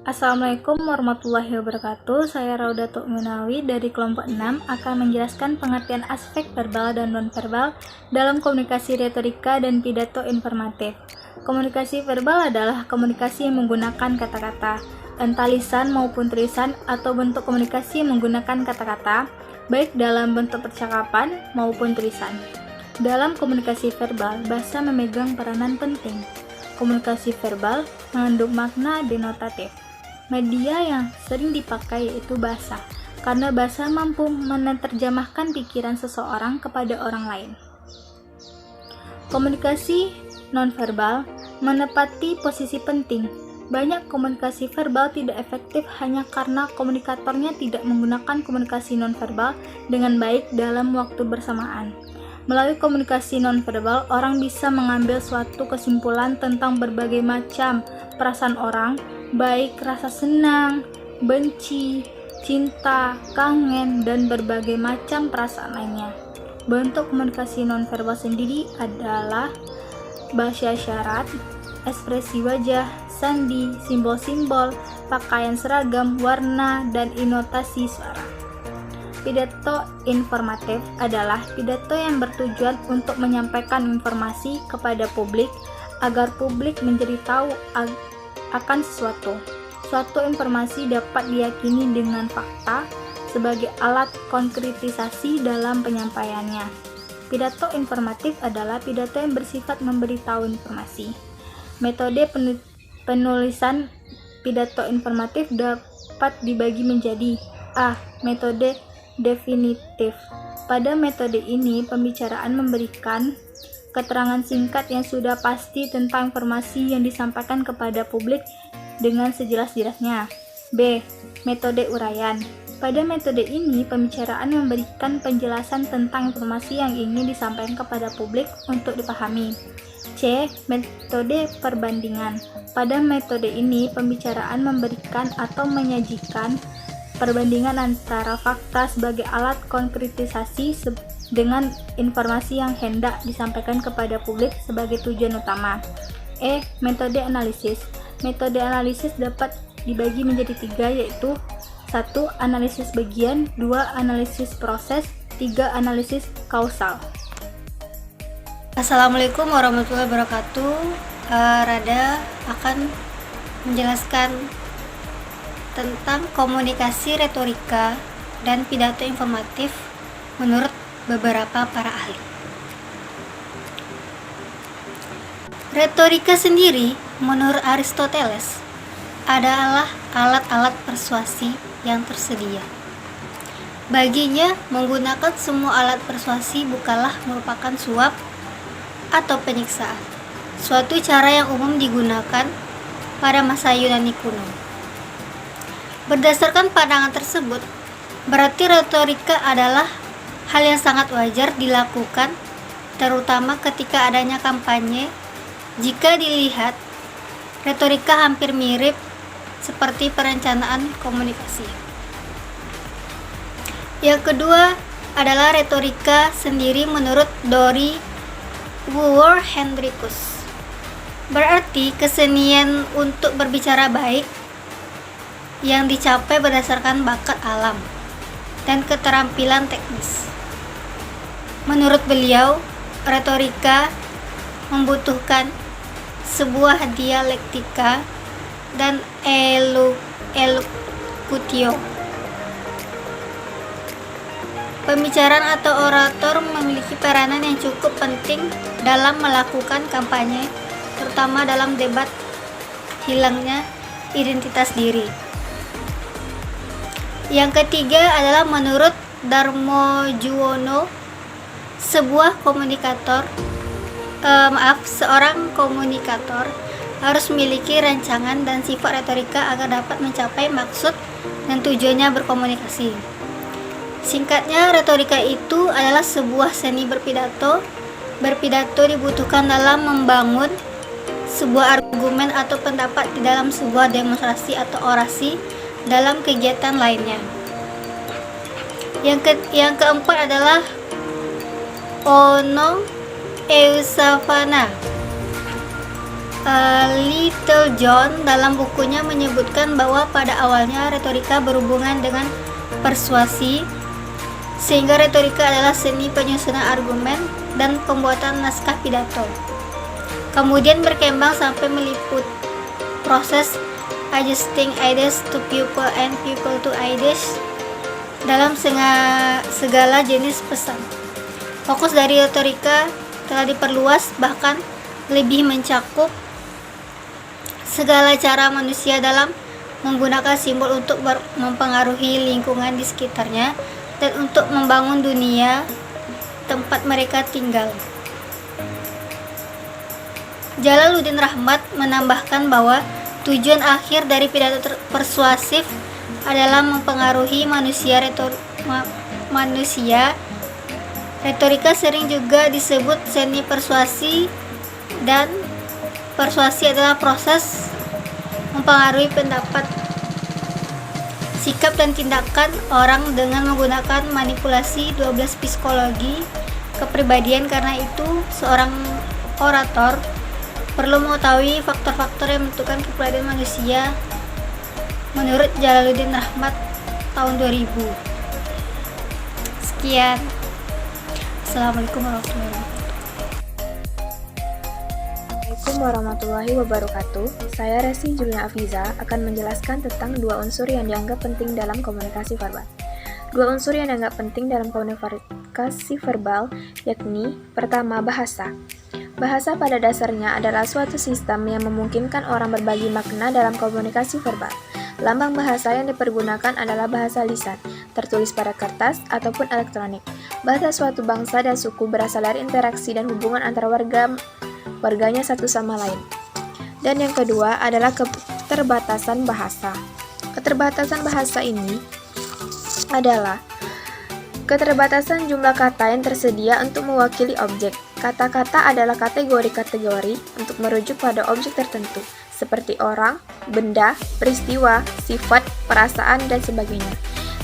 Assalamualaikum warahmatullahi wabarakatuh. Saya Raudatul Munawi dari kelompok 6 akan menjelaskan pengertian aspek verbal dan nonverbal dalam komunikasi retorika dan pidato informatif. Komunikasi verbal adalah komunikasi yang menggunakan kata-kata, entah lisan maupun tulisan, atau bentuk komunikasi yang menggunakan kata-kata, baik dalam bentuk percakapan maupun tulisan. Dalam komunikasi verbal, bahasa memegang peranan penting. Komunikasi verbal mengandung makna denotatif. Media yang sering dipakai yaitu bahasa, karena bahasa mampu menerjemahkan pikiran seseorang kepada orang lain. Komunikasi nonverbal menepati posisi penting. Banyak komunikasi verbal tidak efektif hanya karena komunikatornya tidak menggunakan komunikasi nonverbal dengan baik dalam waktu bersamaan. Melalui komunikasi nonverbal, orang bisa mengambil suatu kesimpulan tentang berbagai macam perasaan orang, baik rasa senang, benci, cinta, kangen, dan berbagai macam perasaan lainnya. Bentuk komunikasi nonverbal sendiri adalah bahasa isyarat, ekspresi wajah, sandi, simbol-simbol, pakaian seragam, warna, dan intonasi suara. Pidato informatif adalah pidato yang bertujuan untuk menyampaikan informasi kepada publik agar publik menjadi tahu akan sesuatu. Suatu informasi dapat diyakini dengan fakta sebagai alat konkretisasi dalam penyampaiannya. Pidato informatif adalah pidato yang bersifat memberitahu informasi. Metode penulisan pidato informatif dapat dibagi menjadi A. Metode definitif. Pada metode ini, pembicaraan memberikan keterangan singkat yang sudah pasti tentang informasi yang disampaikan kepada publik dengan sejelas-jelasnya. B. Metode uraian. Pada metode ini, pembicaraan memberikan penjelasan tentang informasi yang ingin disampaikan kepada publik untuk dipahami. C. Metode perbandingan. Pada metode ini, pembicaraan memberikan atau menyajikan perbandingan antara fakta sebagai alat konkretisasi dengan informasi yang hendak disampaikan kepada publik sebagai tujuan utama. E. Metode analisis. Metode analisis dapat dibagi menjadi 3, yaitu 1. Analisis bagian, 2. Analisis proses, 3. Analisis kausal. Assalamualaikum warahmatullahi wabarakatuh. Rada akan menjelaskan tentang komunikasi retorika dan pidato informatif menurut beberapa para ahli. Retorika sendiri, menurut Aristoteles, adalah alat-alat persuasi yang tersedia. Baginya, menggunakan semua alat persuasi bukanlah merupakan suap atau penyiksaan, suatu cara yang umum digunakan pada masa Yunani kuno. Berdasarkan pandangan tersebut, berarti retorika adalah hal yang sangat wajar dilakukan, terutama ketika adanya kampanye. Jika dilihat, retorika hampir mirip seperti perencanaan komunikasi. Yang kedua adalah retorika sendiri menurut Dory Wuor Hendrikus. Berarti kesenian untuk berbicara baik yang dicapai berdasarkan bakat alam dan keterampilan teknis. Menurut beliau, retorika membutuhkan sebuah dialektika dan elokutio. Pembicaraan atau orator memiliki peranan yang cukup penting dalam melakukan kampanye, terutama dalam debat hilangnya identitas diri. Yang ketiga adalah menurut Darmojuwono, seorang komunikator harus memiliki rancangan dan sifat retorika agar dapat mencapai maksud dan tujuannya berkomunikasi. Singkatnya, retorika itu adalah sebuah seni berpidato. Berpidato dibutuhkan dalam membangun sebuah argumen atau pendapat di dalam sebuah demonstrasi atau orasi dalam kegiatan lainnya. Yang keempat adalah Ono Eusafana. Little John dalam bukunya menyebutkan bahwa pada awalnya retorika berhubungan dengan persuasi, sehingga retorika adalah seni penyusunan argumen dan pembuatan naskah pidato. Kemudian berkembang sampai meliput proses adjusting ideas to people and people to ideas dalam segala jenis pesan. Fokus dari retorika telah diperluas, bahkan lebih mencakup segala cara manusia dalam menggunakan simbol untuk mempengaruhi lingkungan di sekitarnya dan untuk membangun dunia tempat mereka tinggal. Jalaluddin Rahmat menambahkan bahwa tujuan akhir dari pidato persuasif adalah mempengaruhi manusia. Retorika sering juga disebut seni persuasi, dan persuasi adalah proses mempengaruhi pendapat, sikap dan tindakan orang dengan menggunakan manipulasi 12 psikologi kepribadian. Karena itu, seorang orator perlu mengetahui faktor-faktor yang menentukan kepribadian manusia menurut Jalaluddin Rahmat tahun 2000. Sekian. Assalamualaikum warahmatullahi wabarakatuh. Assalamualaikum warahmatullahi wabarakatuh. Saya Resi Julia Afiza akan menjelaskan tentang dua unsur yang dianggap penting dalam komunikasi verbal. Dua unsur yang dianggap penting dalam komunikasi verbal yakni pertama, bahasa. Bahasa pada dasarnya adalah suatu sistem yang memungkinkan orang berbagi makna dalam komunikasi verbal. Lambang bahasa yang dipergunakan adalah bahasa lisan, tertulis pada kertas ataupun elektronik. Bahasa suatu bangsa dan suku berasal dari interaksi dan hubungan antara warganya satu sama lain. Dan yang kedua adalah keterbatasan bahasa. Keterbatasan bahasa ini adalah keterbatasan jumlah kata yang tersedia untuk mewakili objek. Kata-kata adalah kategori-kategori untuk merujuk pada objek tertentu, seperti orang, benda, peristiwa, sifat, perasaan, dan sebagainya.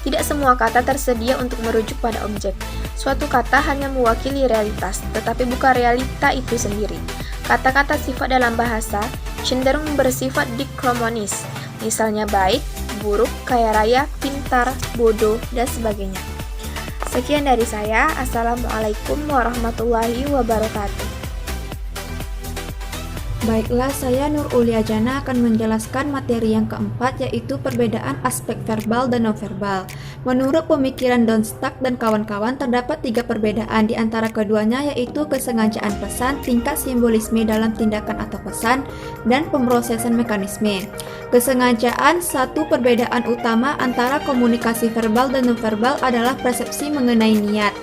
Tidak semua kata tersedia untuk merujuk pada objek. Suatu kata hanya mewakili realitas, tetapi bukan realita itu sendiri. Kata-kata sifat dalam bahasa cenderung bersifat dikromonis, misalnya baik, buruk, kaya raya, pintar, bodoh, dan sebagainya. Sekian dari saya. Assalamualaikum warahmatullahi wabarakatuh. Baiklah, saya Nur Ulia Jana akan menjelaskan materi yang keempat, yaitu perbedaan aspek verbal dan nonverbal. Menurut pemikiran Donstadt dan kawan-kawan, terdapat 3 perbedaan di antara keduanya, yaitu kesengajaan pesan, tingkat simbolisme dalam tindakan atau pesan, dan pemrosesan mekanisme. Kesengajaan, satu perbedaan utama antara komunikasi verbal dan nonverbal adalah persepsi mengenai niat.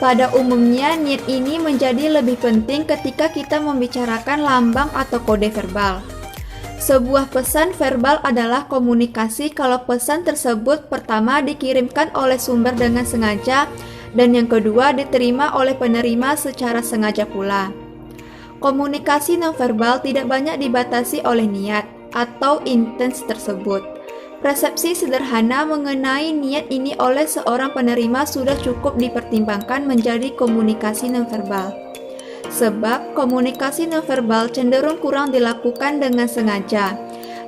Pada umumnya, niat ini menjadi lebih penting ketika kita membicarakan lambang atau kode verbal. Sebuah pesan verbal adalah komunikasi kalau pesan tersebut pertama dikirimkan oleh sumber dengan sengaja dan yang kedua diterima oleh penerima secara sengaja pula. Komunikasi nonverbal tidak banyak dibatasi oleh niat atau intens tersebut. Persepsi sederhana mengenai niat ini oleh seorang penerima sudah cukup dipertimbangkan menjadi komunikasi nonverbal. Sebab komunikasi nonverbal cenderung kurang dilakukan dengan sengaja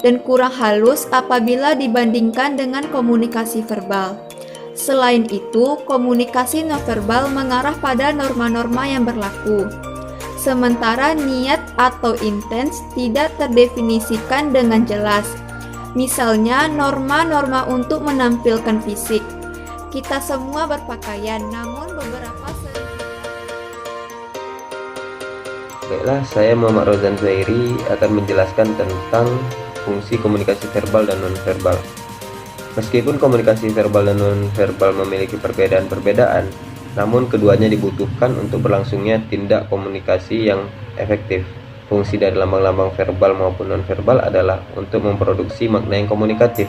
dan kurang halus apabila dibandingkan dengan komunikasi verbal. Selain itu, komunikasi nonverbal mengarah pada norma-norma yang berlaku. Sementara niat atau intens tidak terdefinisikan dengan jelas. Misalnya, norma-norma untuk menampilkan fisik. Kita semua berpakaian, namun beberapa Baiklah, saya Muhammad Rozan Zuhairi akan menjelaskan tentang fungsi komunikasi verbal dan nonverbal. Meskipun komunikasi verbal dan nonverbal memiliki perbedaan-perbedaan, namun keduanya dibutuhkan untuk berlangsungnya tindak komunikasi yang efektif. Fungsi dari lambang-lambang verbal maupun nonverbal adalah untuk memproduksi makna yang komunikatif.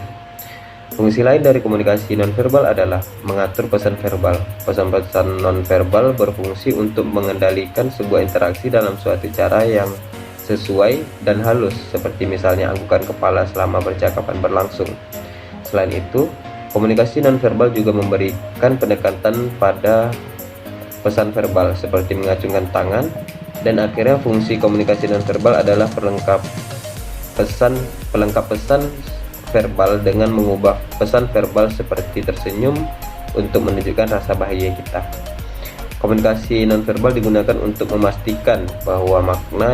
Fungsi lain dari komunikasi nonverbal adalah mengatur pesan verbal. Pesan-pesan nonverbal berfungsi untuk mengendalikan sebuah interaksi dalam suatu cara yang sesuai dan halus, seperti misalnya anggukan kepala selama percakapan berlangsung. Selain itu, komunikasi nonverbal juga memberikan pendekatan pada pesan verbal, seperti mengacungkan tangan, Dan akhirnya fungsi komunikasi nonverbal adalah pelengkap pesan verbal dengan mengubah pesan verbal seperti tersenyum untuk menunjukkan rasa bahagia kita. Komunikasi nonverbal digunakan untuk memastikan bahwa makna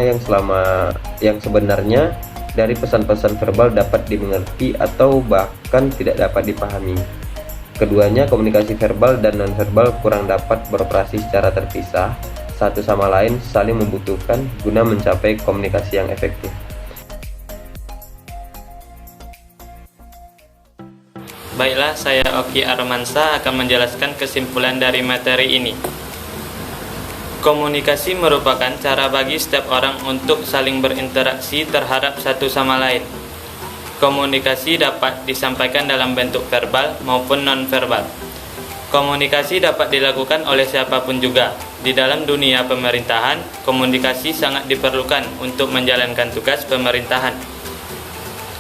yang sebenarnya dari pesan-pesan verbal dapat dimengerti atau bahkan tidak dapat dipahami. Keduanya, komunikasi verbal dan nonverbal, kurang dapat beroperasi secara terpisah, satu sama lain saling membutuhkan guna mencapai komunikasi yang efektif. Baiklah, saya Oki Armansa akan menjelaskan kesimpulan dari materi ini. Komunikasi merupakan cara bagi setiap orang untuk saling berinteraksi terhadap satu sama lain. Komunikasi dapat disampaikan dalam bentuk verbal maupun non-verbal. Komunikasi dapat dilakukan oleh siapapun juga. Di dalam dunia pemerintahan, komunikasi sangat diperlukan untuk menjalankan tugas pemerintahan.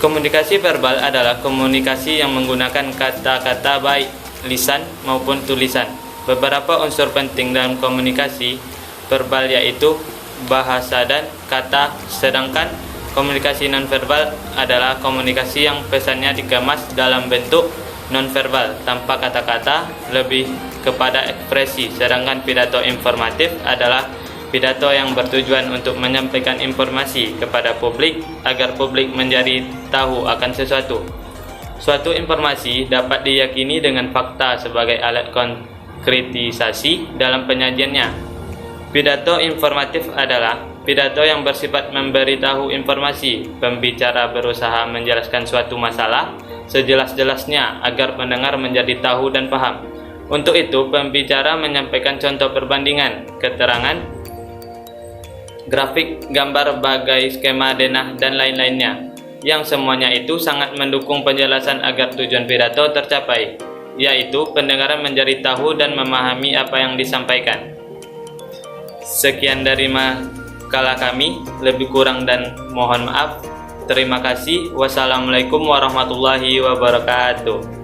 Komunikasi verbal adalah komunikasi yang menggunakan kata-kata baik lisan maupun tulisan. Beberapa unsur penting dalam komunikasi verbal yaitu bahasa dan kata, sedangkan komunikasi nonverbal adalah komunikasi yang pesannya dikemas dalam bentuk nonverbal tanpa kata-kata, lebih kepada ekspresi, sedangkan pidato informatif adalah pidato yang bertujuan untuk menyampaikan informasi kepada publik agar publik menjadi tahu akan sesuatu. Suatu informasi dapat diyakini dengan fakta sebagai alat konkretisasi dalam penyajiannya. Pidato informatif adalah pidato yang bersifat memberitahu informasi. Pembicara berusaha menjelaskan suatu masalah sejelas-jelasnya agar pendengar menjadi tahu dan paham. Untuk itu, pembicara menyampaikan contoh perbandingan, keterangan, grafik, gambar, bagai skema denah, dan lain-lainnya, yang semuanya itu sangat mendukung penjelasan agar tujuan pidato tercapai, yaitu pendengaran menjadi tahu dan memahami apa yang disampaikan. Sekian dari makalah kami, lebih kurang dan mohon maaf. Terima kasih. Wassalamualaikum warahmatullahi wabarakatuh.